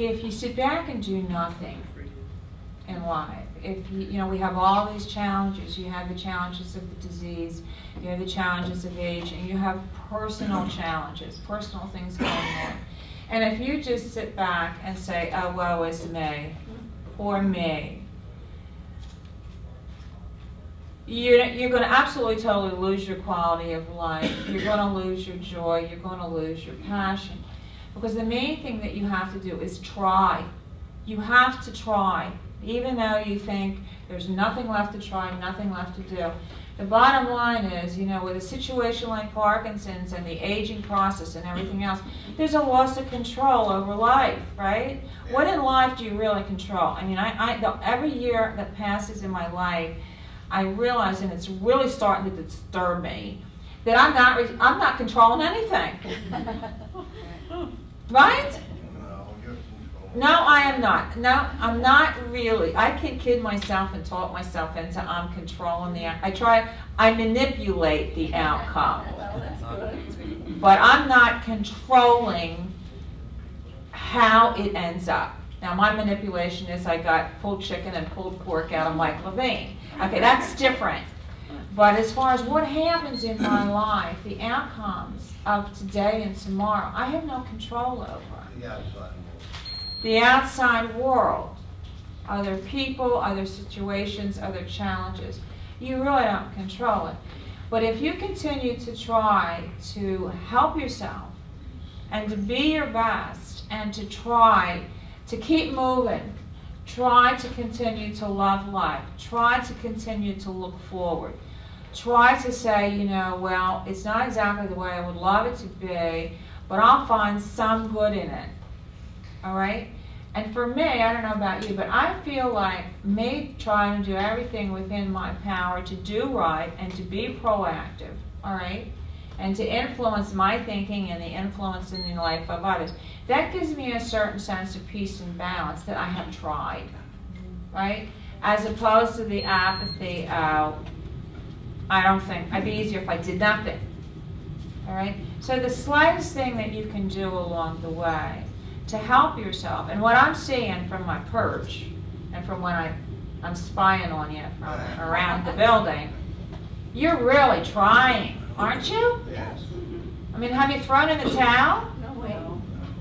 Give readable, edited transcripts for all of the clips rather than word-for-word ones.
if you sit back and do nothing in life, if you know, we have all these challenges. You have the challenges of the disease, you have the challenges of aging, you have personal challenges, personal things going on. And if you just sit back and say, oh, woe is me, or me, you're going to absolutely totally lose your quality of life. You're going to lose your joy. You're going to lose your passion. Because the main thing that you have to do is try. You have to try. Even though you think there's nothing left to try, nothing left to do. The bottom line is, you know, with a situation like Parkinson's and the aging process and everything else, there's a loss of control over life, right? What in life do you really control? I mean, every year that passes in my life, I realize, and it's really starting to disturb me, that I'm not controlling anything. Right? No, I am not. No, I'm not really. I can kid myself and talk myself into I'm controlling I manipulate the outcome. But I'm not controlling how it ends up. Now, my manipulation is I got pulled chicken and pulled pork out of Mike Levine. Okay, that's different. But as far as what happens in my life, the outcomes of today and tomorrow, I have no control over. The outside world, other people, other situations, other challenges, you really don't control it. But if you continue to try to help yourself and to be your best and to try to keep moving, try to continue to love life, try to continue to look forward, try to say, you know, well, it's not exactly the way I would love it to be, but I'll find some good in it. All right? And for me, I don't know about you, but I feel like me trying to do everything within my power to do right and to be proactive, all right? And to influence my thinking and the influence in the life of others. That gives me a certain sense of peace and balance that I have tried, right? As opposed to the apathy of, I don't think, I'd be easier if I did nothing, all right? So the slightest thing that you can do along the way to help yourself, and what I'm seeing from my perch, and from when I'm spying on you from around the building, you're really trying, aren't you? Yes. I mean, have you thrown in the towel? No way.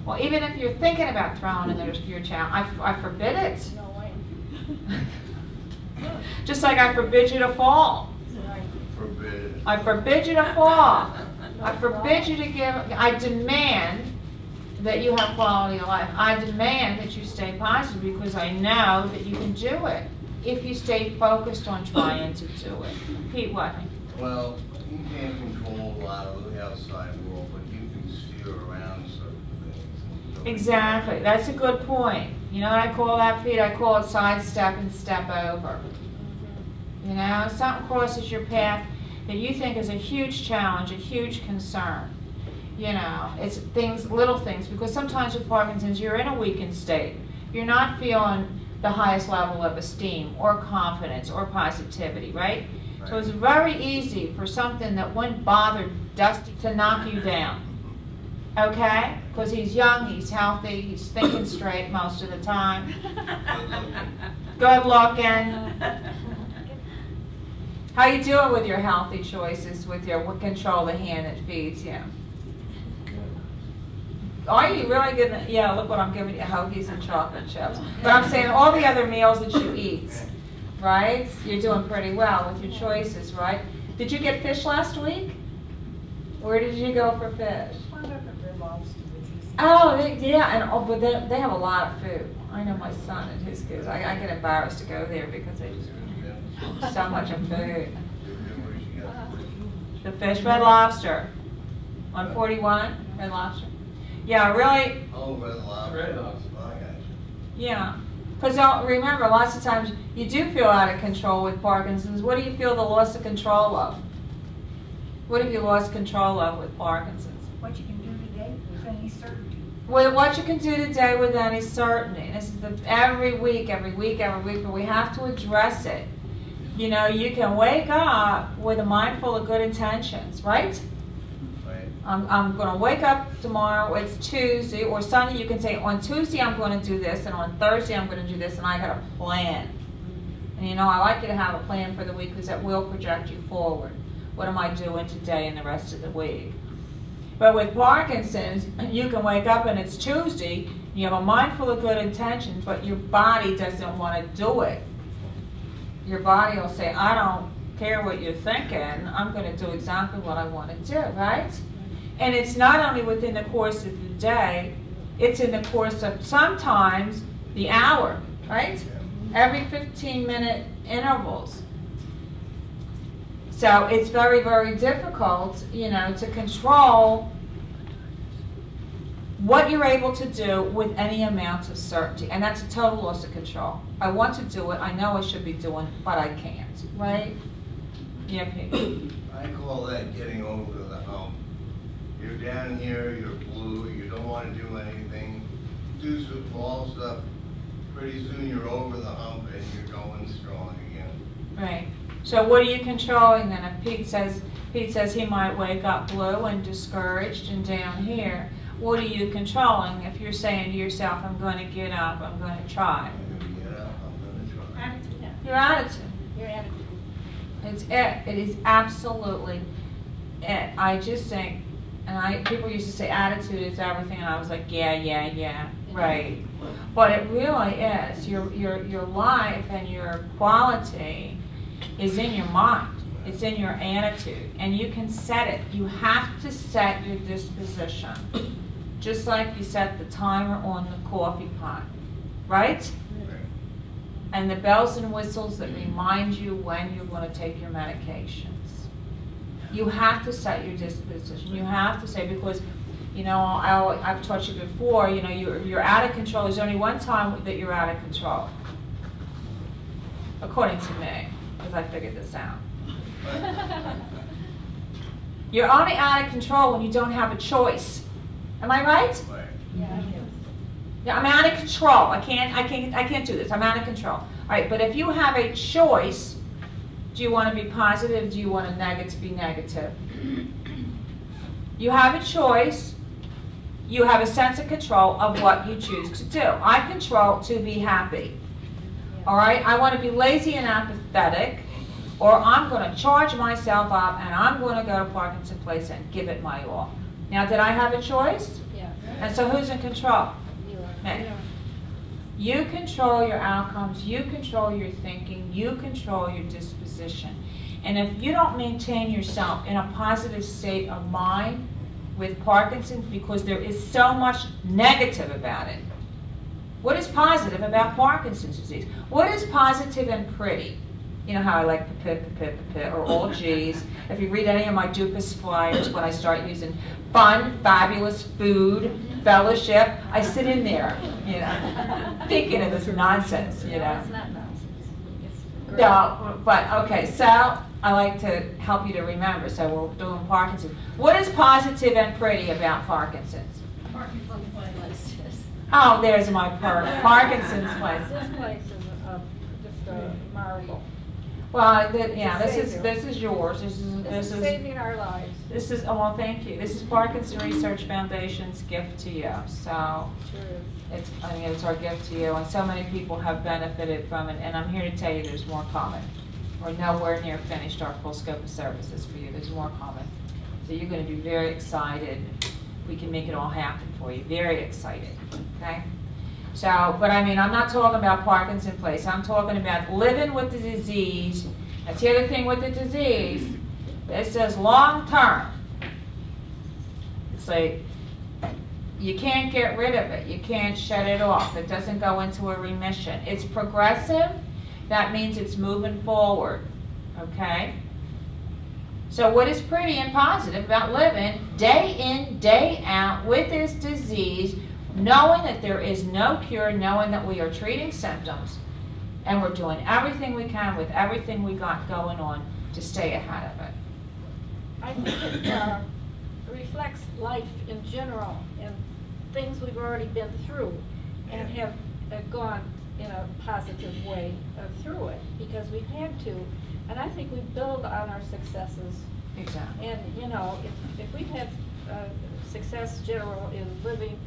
Well, even if you're thinking about throwing in your towel, I forbid it. No way. Just like I forbid you to fall. Forbid. I forbid you to fall. I forbid you to give, I demand that you have quality of life. I demand that you stay positive because I know that you can do it if you stay focused on trying to do it. Pete, what? Well, you can't control a lot of the outside world, but you can steer around certain things. Exactly. That's a good point. You know what I call that, Pete? I call it sidestep and step over. You know, something crosses your path that you think is a huge challenge, a huge concern. You know, it's things, little things, because sometimes with Parkinson's, you're in a weakened state. You're not feeling the highest level of esteem or confidence or positivity, right? So it's very easy for something that wouldn't bother Dusty to knock you down, okay? Because he's young, he's healthy, he's thinking straight most of the time. Good looking. How you doing with your healthy choices, with your control the hand that feeds you? Are you really good? Yeah, look what I'm giving you, hoagies and chocolate chips. But I'm saying all the other meals that you eat, right? You're doing pretty well with your choices, right? Did you get fish last week? Where did you go for fish? Oh, but they have a lot of food. I know my son and his kids. I get embarrassed to go there because they just so much of food. The fish, Red Lobster, 141, Red Lobster. Yeah, really. Oh, Red Lobster. Red Lobster. Oh, I got you. Yeah, because remember, lots of times you do feel out of control with Parkinson's. What do you feel the loss of control of? What have you lost control of with Parkinson's? What you can do today with any certainty. Well, what you can do today with any certainty. This is every week, but we have to address it. You know, you can wake up with a mind full of good intentions, right? Right. I'm going to wake up tomorrow, it's Tuesday, or Sunday, you can say, on Tuesday I'm going to do this, and on Thursday I'm going to do this, and I got a plan. And you know, I like you to have a plan for the week because that will project you forward. What am I doing today and the rest of the week? But with Parkinson's, you can wake up and it's Tuesday, you have a mind full of good intentions, but your body doesn't want to do it. Your body will say, I don't care what you're thinking, I'm going to do exactly what I want to do, right? And it's not only within the course of the day, it's in the course of sometimes the hour, right? Every 15-minute intervals. So it's very, very difficult, you know, to control what you're able to do with any amount of certainty. And that's a total loss of control. I want to do it, I know I should be doing, but I can't, right? Yeah, Pete. I call that getting over the hump. You're down here, you're blue, you don't want to do anything. Do some small stuff. Pretty soon you're over the hump and you're going strong again. Right. So what are you controlling then? If Pete says he might wake up blue and discouraged and down here, what are you controlling if you're saying to yourself, I'm going to get up, I'm going to try? I'm going to get up, I'm going to try. Attitude. Your attitude. Your attitude. It's it. It is absolutely it. I just think, and people used to say attitude is everything, and I was like, yeah, right. But it really is. Your life and your quality is in your mind. It's in your attitude, and you can set it. You have to set your disposition, just like you set the timer on the coffee pot, right? And the bells and whistles that remind you when you're going to take your medications. You have to set your disposition. You have to say, because, you know, I've taught you before, you know, you're out of control. There's only one time that you're out of control, according to me, because I figured this out. You're only out of control when you don't have a choice. Am I right? Right. Yeah, I do. Yeah, I'm out of control. I can't do this. I'm out of control. All right, but if you have a choice, do you want to be positive? Do you want to be negative? You have a choice. You have a sense of control of what you choose to do. I control to be happy. All right, I want to be lazy and apathetic, or I'm going to charge myself up and I'm going to go to Parkinson Place and give it my all. Now, did I have a choice? Yeah. And so who's in control? You are. Me. You control your outcomes, you control your thinking, you control your disposition. And if you don't maintain yourself in a positive state of mind with Parkinson's, because there is so much negative about it. What is positive about Parkinson's disease? What is positive and pretty? You know how I like or all G's. If you read any of my Dupas flyers, when I start using fun, fabulous, food, fellowship, I sit in there, you know, thinking of this nonsense, you know. It's not nonsense. It's great. No, but okay, so I like to help you to remember. So we're doing Parkinson's. What is positive and pretty about Parkinson's? Parkinson's place. Oh, there's my Parkinson's place. This place is just a marvel. Well, yeah, It's a this is yours. This is saving our lives. This is, oh, well, thank you. This is Parkinson Research Foundation's gift to you. So Sure. it's our gift to you, and so many people have benefited from it. And I'm here to tell you, there's more coming. We're nowhere near finished our full scope of services for you. There's more coming. So you're going to be very excited. We can make it all happen for you. Very excited. Okay. So, but I mean, I'm not talking about Parkinson Place. I'm talking about living with the disease. That's the other thing with the disease. It says long term. It's like you can't get rid of it. You can't shut it off. It doesn't go into a remission. It's progressive. That means it's moving forward. Okay? So what is pretty and positive about living day in, day out with this disease, knowing that there is no cure, knowing that we are treating symptoms, and we're doing everything we can with everything we got going on to stay ahead of it. I think it reflects life in general and things we've already been through and have gone in a positive way through it because we've had to. And I think we build on our successes. Exactly. And, you know, if we've had success general in living.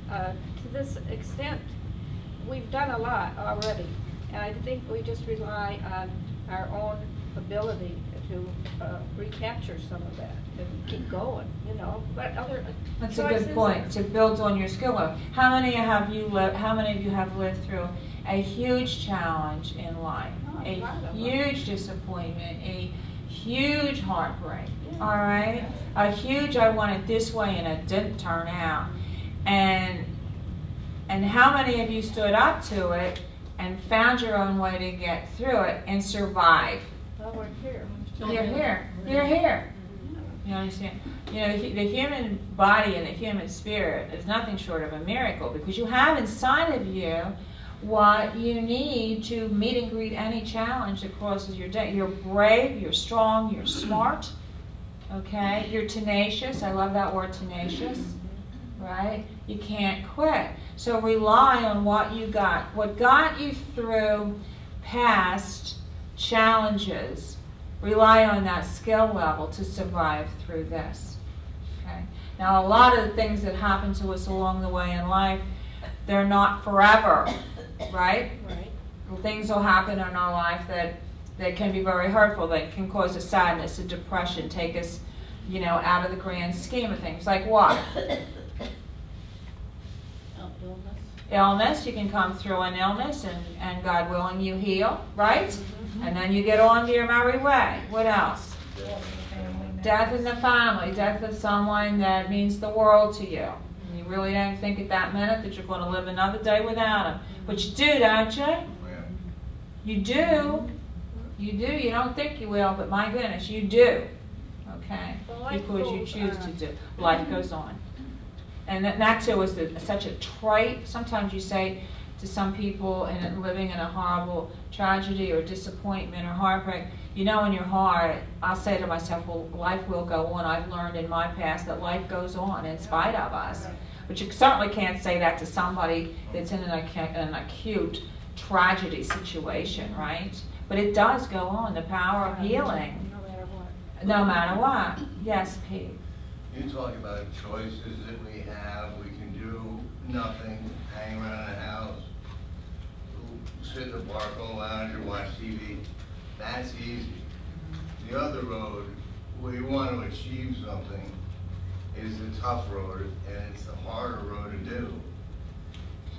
To this extent, we've done a lot already, and I think we just rely on our own ability to recapture some of that and keep going, you know. But other That's a good point. To build on your skill level. How many of you have lived through a huge challenge in life, a huge disappointment, a huge heartbreak? Yeah. All right, a huge I want it this way and it didn't turn out, and how many of you stood up to it and found your own way to get through it and survive? Well, we're here. You're here. You're here. You understand? You know, the human body and the human spirit is nothing short of a miracle, because you have inside of you what you need to meet and greet any challenge that crosses your day. You're brave, you're strong, you're smart, okay? You're tenacious. I love that word, tenacious, right? You can't quit. So rely on what you got. What got you through past challenges, rely on that skill level to survive through this. Okay? Now, a lot of the things that happen to us along the way in life, they're not forever, right? Right. Things will happen in our life that can be very hurtful, that can cause a sadness, a depression, take us, you know, out of the grand scheme of things. Like what? Illness. You can come through an illness and God willing you heal, right? Mm-hmm. And then you get on to your merry way. What else? Death in the family. Death of someone that means the world to you. And you really don't think at that minute that you're going to live another day without him. But you do, don't you? You do. You do. You don't think you will, but my goodness, you do. Okay? Because you choose to do. Life goes on. And that too is such a trite, sometimes you say to some people living in a horrible tragedy or disappointment or heartbreak, you know in your heart, I'll say to myself, well, life will go on. I've learned in my past that life goes on in spite of us. But you certainly can't say that to somebody that's in an acute tragedy situation, right? But it does go on, the power of healing. No matter what. No matter what. Yes, Pete. You talk about choices that we have. We can do nothing, hang around the house, sit in the bar, go lounge, or watch TV. That's easy. The other road, where you want to achieve something, is the tough road, and it's the harder road to do.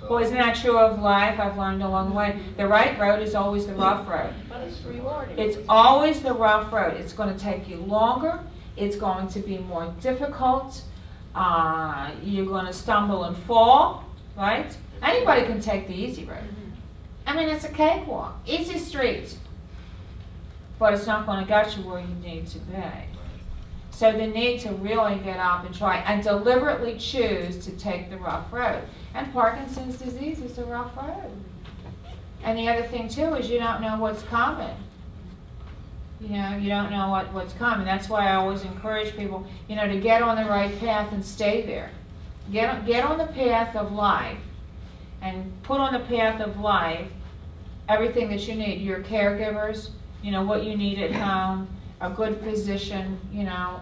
So, well, isn't that true of life? I've learned along the way. The right road is always the rough road. But it's rewarding. It's always the rough road. It's going to take you longer. It's going to be more difficult. You're going to stumble and fall, right? Anybody can take the easy road. I mean, it's a cakewalk, easy streets. But it's not going to get you where you need to be. So the need to really get up and try and deliberately choose to take the rough road. And Parkinson's disease is a rough road. And the other thing too is you don't know what's coming. You know, you don't know what's coming. That's why I always encourage people, you know, to get on the right path and stay there. Get on the path of life and put on the path of life everything that you need. Your caregivers, you know, what you need at home, a good physician, you know,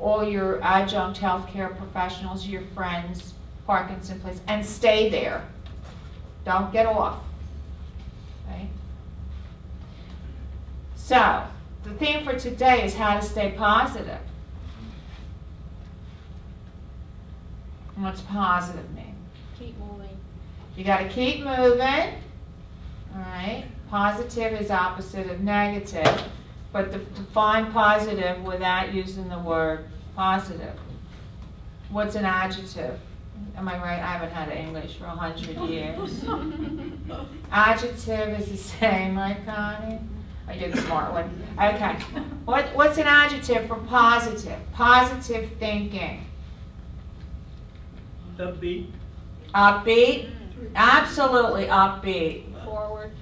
all your adjunct healthcare professionals, your friends, Parkinson place, and stay there. Don't get off. Okay? So, the theme for today is how to stay positive. And what's positive mean? Keep moving. You got to keep moving. All right. Positive is opposite of negative, but define positive without using the word positive. What's an adjective? Am I right? I haven't had English for 100 years. Adjective is the same, right, Connie? I did the smart one. Okay. What's an adjective for positive? Positive thinking. Upbeat. Upbeat. Absolutely upbeat. Forward.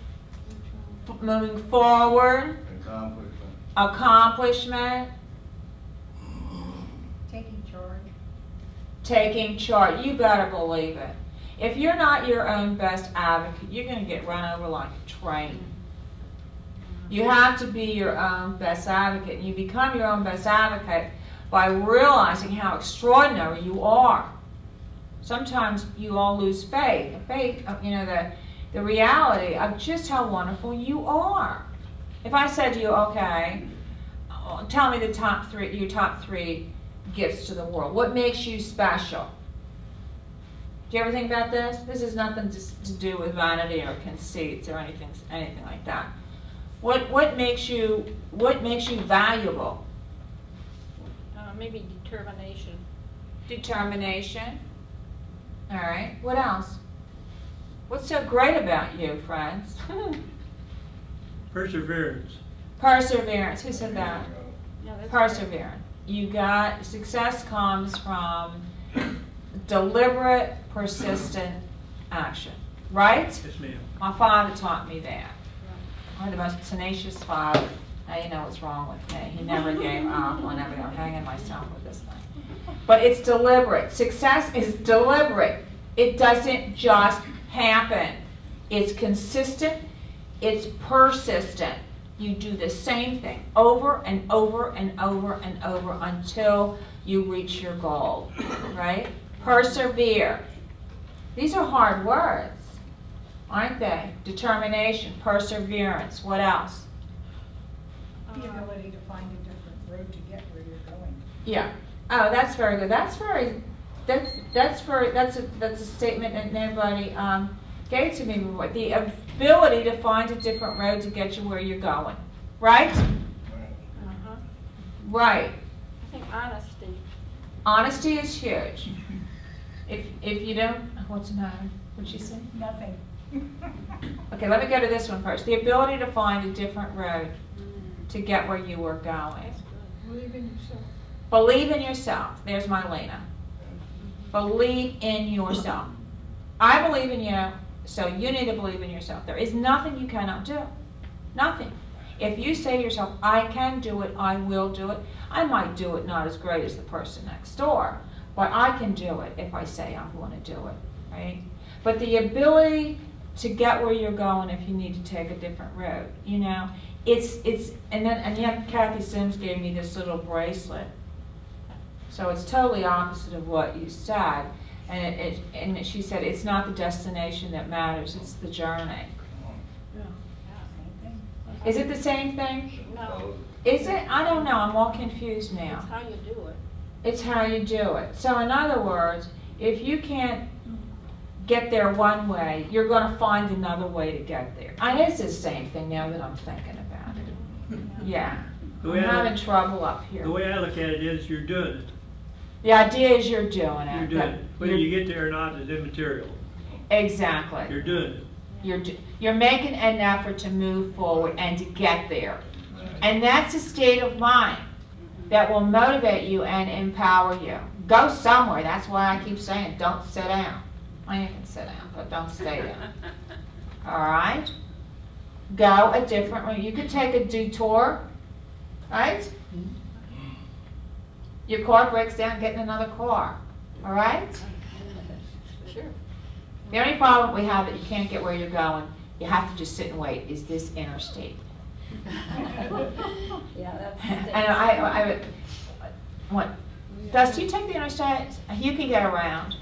Moving forward. accomplishment. Accomplishment. Taking charge. Taking charge. You better believe it. If you're not your own best advocate, you're going to get run over like a train. You have to be your own best advocate. You become your own best advocate by realizing how extraordinary you are. Sometimes you all lose faith, the reality of just how wonderful you are. If I said to you, okay, tell me your top three gifts to the world. What makes you special? Do you ever think about this? This is nothing to do with vanity or conceits or anything like that. What makes you valuable? Maybe determination. Determination. All right. What else? What's so great about you, friends? Perseverance. Perseverance. Who said that? Yeah, that's Perseverance. You got success comes from deliberate, persistent action. Right? Yes, ma'am. My father taught me that. I had the most tenacious father. Now you know what's wrong with me. He never gave up on everything. I'm hanging myself with this thing. But it's deliberate. Success is deliberate. It doesn't just happen. It's consistent. It's persistent. You do the same thing over and over and over and over until you reach your goal, right? Persevere. These are hard words, aren't they? Determination, perseverance. What else? The ability to find a different road to get where you're going. Yeah. Oh, that's very good. That's a statement that nobody gave to me before. The ability to find a different road to get you where you're going. Right? Uh-huh. Right. I think honesty. Honesty is huge. If you don't, what's the matter? What'd she say? Nothing. Okay, let me go to this one first. The ability to find a different road to get where you were going. Believe in yourself. Believe in yourself. There's my Lena. Believe in yourself. I believe in you, so you need to believe in yourself. There is nothing you cannot do. Nothing. If you say to yourself, I can do it, I will do it. I might do it not as great as the person next door, but I can do it if I say I'm going to do it, right? But the ability to get where you're going if you need to take a different road, you know, and yet Kathy Sims gave me this little bracelet. So it's totally opposite of what you said. And she said, it's not the destination that matters, it's the journey. Is it the same thing? No. Is it? I don't know. I'm all confused now. It's how you do it. It's how you do it. So in other words, if you can't get there one way, you're going to find another way to get there. And it's the same thing now that I'm thinking about it. Yeah. I'm having trouble up here. The way I look at it is you're doing it. The idea is you're doing it. You're doing it. Whether you get there or not is immaterial. Exactly. You're doing it. You're making an effort to move forward and to get there. And that's a state of mind that will motivate you and empower you. Go somewhere. That's why I keep saying, don't sit down. I can sit down, but don't stay down. All right? Go a different way. You could take a detour, right? Your car breaks down, get in another car. All right? Sure. The only problem we have that you can't get where you're going, you have to just sit and wait, is this interstate. Yeah, that's. And what? Dusty, you take the interstate? You can get around.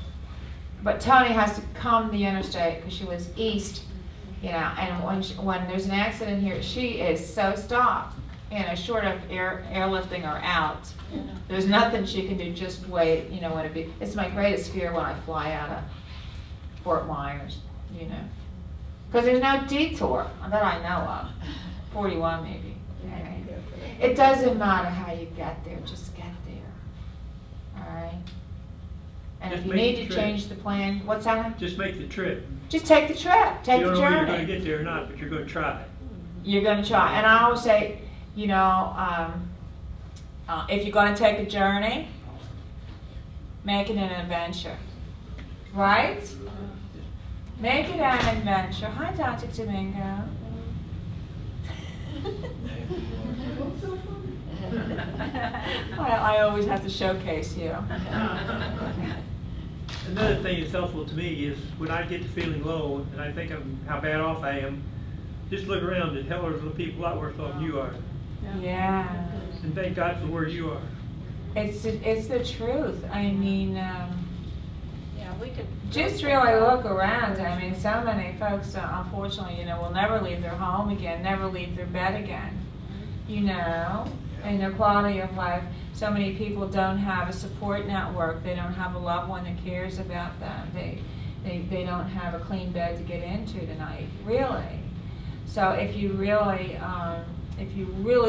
But Tony has to come the interstate because she lives east, you know, and when there's an accident here, she is so stopped, you know, short of airlifting her out. There's nothing she can do, just wait, you know, it's my greatest fear when I fly out of Fort Myers, you know. Because there's no detour that I know of. 41 maybe. Right? It doesn't matter how you get there, just get there. All right? And Just if you make need the to trip. change the plan, what's that? Just make the trip. Just take the trip, take You the don't know whether you're going to journey. get there or not, but you're going to try. You're going to try. And I always say, you know, if you're going to take a journey, make it an adventure. Right? Make it an adventure. Hi, Dr. Domingo. Well, I always have to showcase you. Another thing that's helpful to me is when I get to feeling low and I think of how bad off I am, just look around and hell, there's little people a lot worse off than you are. Yeah. And thank God for where you are. It's the truth. I mean, Yeah, we could. just really look around. I mean, so many folks, unfortunately, you know, will never leave their home again, never leave their bed again. You know, and their quality of life. So many people don't have a support network. They don't have a loved one that cares about them. They don't have a clean bed to get into tonight, really. So if you really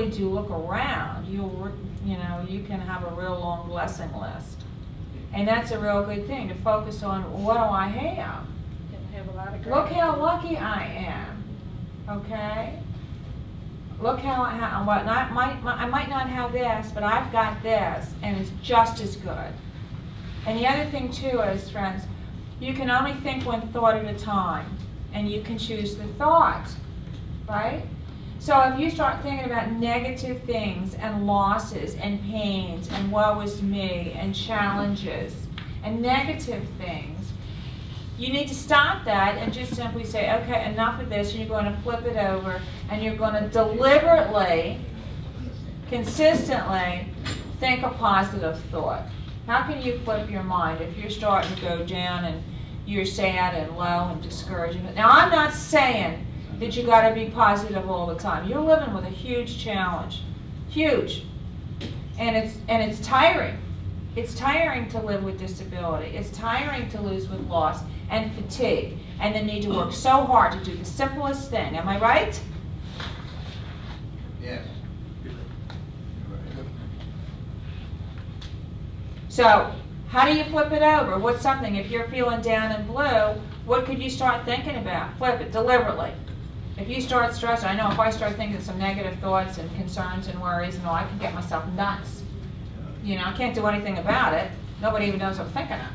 do look around, you can have a real long blessing list. And that's a real good thing, to focus on what do I have? Can have a lot of Look how gratitude. lucky I am, okay? Look how I might not have this, but I've got this, and it's just as good. And the other thing too is, friends, you can only think one thought at a time, and you can choose the thought, right? So if you start thinking about negative things and losses and pains and woe is me and challenges and negative things, you need to stop that and just simply say, okay, enough of this, and you're going to flip it over, and you're going to deliberately, consistently think a positive thought. How can you flip your mind if you're starting to go down and you're sad and low and discouraging? Now, I'm not saying that you got to be positive all the time. You're living with a huge challenge, huge, and it's tiring. It's tiring to live with disability. It's tiring to lose with loss and fatigue, and the need to work so hard to do the simplest thing. Am I right? Yes. So, how do you flip it over? What's something, if you're feeling down and blue, what could you start thinking about? Flip it deliberately. If you start stressing, I know if I start thinking some negative thoughts and concerns and worries and all, I can get myself nuts. You know, I can't do anything about it. Nobody even knows I'm thinking of.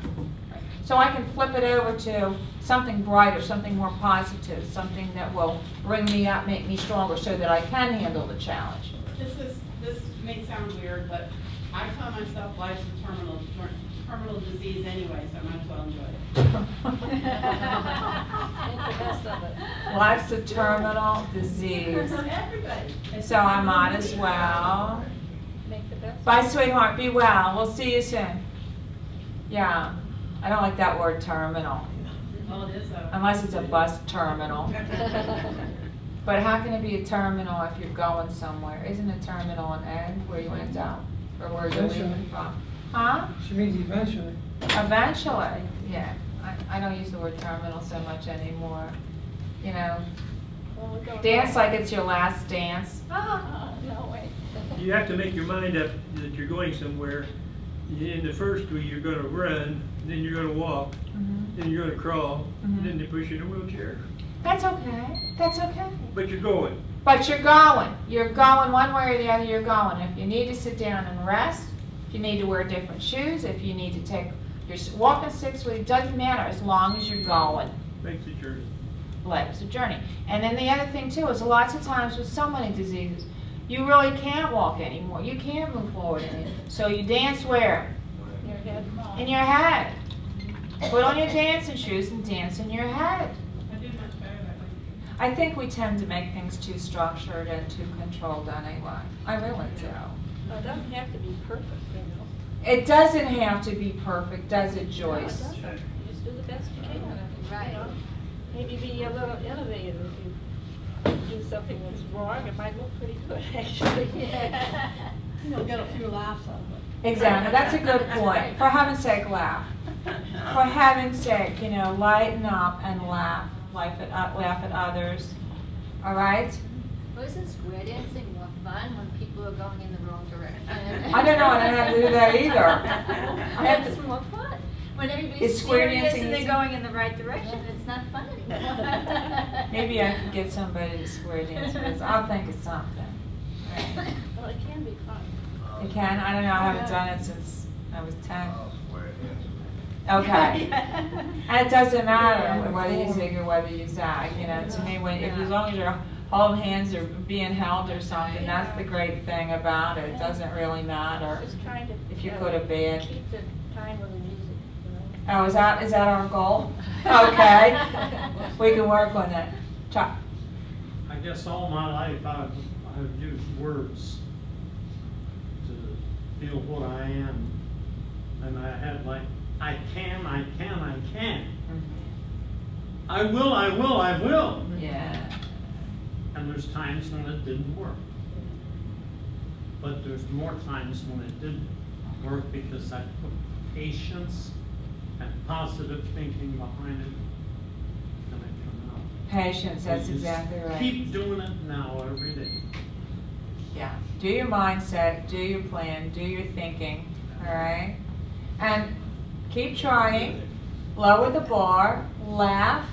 So I can flip it over to something brighter, something more positive, something that will bring me up, make me stronger so that I can handle the challenge. This may sound weird, but I tell myself life's a terminal disease anyway, so I might as well enjoy it. Make the best of it. Life's a terminal disease. Everybody. So I might as well. Make the best. Bye, sweetheart. Be well. We'll see you soon. Yeah. I don't like that word terminal, Well, it is though. unless it's a bus terminal. But how can it be a terminal if you're going somewhere? Isn't a terminal an end where you end up? Or where you're leaving from? Huh? She means eventually. Eventually, yeah. I don't use the word terminal so much anymore. You know, Well, we're going dance on. like it's your last dance. Oh, no way. You have to make your mind up that you're going somewhere. In the first week, you're going to run, then you're going to walk, then you're going to crawl, and then they push you in a wheelchair. That's okay. That's okay. But you're going. But you're going. You're going one way or the other, you're going. If you need to sit down and rest, if you need to wear different shoes, if you need to take your walking sticks with you, it doesn't matter as long as you're going. Makes the journey. Life's a journey. And then the other thing too is lots of times with so many diseases, you really can't walk anymore. You can't move forward anymore. So you dance where? Your head. In your head. Put on your dancing shoes and dance in your head. I do much better that way. I think we tend to make things too structured and too controlled anyway. I really do. Well, it doesn't have to be perfect, you know. It doesn't have to be perfect, does it, No, it Joyce? doesn't. You just do the best you can. And, Right. You know, maybe be a little innovative. If you do something that's wrong, it might look pretty good, actually. You'll get a few laughs out of it. Exactly, that's a good point. For heaven's sake, laugh. For heaven's sake, you know, lighten up and laugh. Laugh at others. All right? Well, isn't square dancing more fun when people are going in the wrong direction? I don't know, I don't have to do that either. I have That's to, more fun. When Is everybody's square serious dancing and they're easy? going in the right direction, it's not fun anymore. maybe I can get somebody to square dance with us. I'll think of something. Right. Well, it can be fun. You can? I don't know, I haven't done it since I was 10. I'll swear it in. Okay. And it doesn't matter whether you zig or whether you zag, you know, to me, as long as you're holding hands or being held or something, that's the great thing about it. It doesn't really matter Just trying to. if you're good or bad. Keep the time with the music, you know. Oh, is that our goal? Okay. We can work on that. Chuck? I guess all my life I've used words to feel what I am. And I had like, I can. I will. Yeah. And there's times when it didn't work. But there's more times when it didn't work because I put patience and positive thinking behind it, and it came out. Patience, that's You just exactly right. Keep doing it now every day. Yeah. Do your mindset, do your plan, do your thinking, all right? And keep trying, lower the bar, laugh,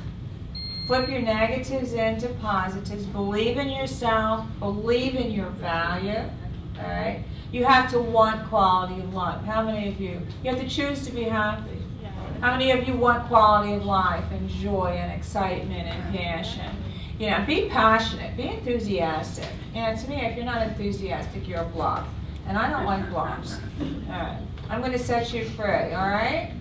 flip your negatives into positives, believe in yourself, believe in your value, all right? You have to want quality of life. How many of you have to choose to be happy. How many of you want quality of life and joy and excitement and passion? You know, be passionate, be enthusiastic. You know, to me, if you're not enthusiastic, you're a blob. And I don't like blobs. All right. I'm going to set you free, all right?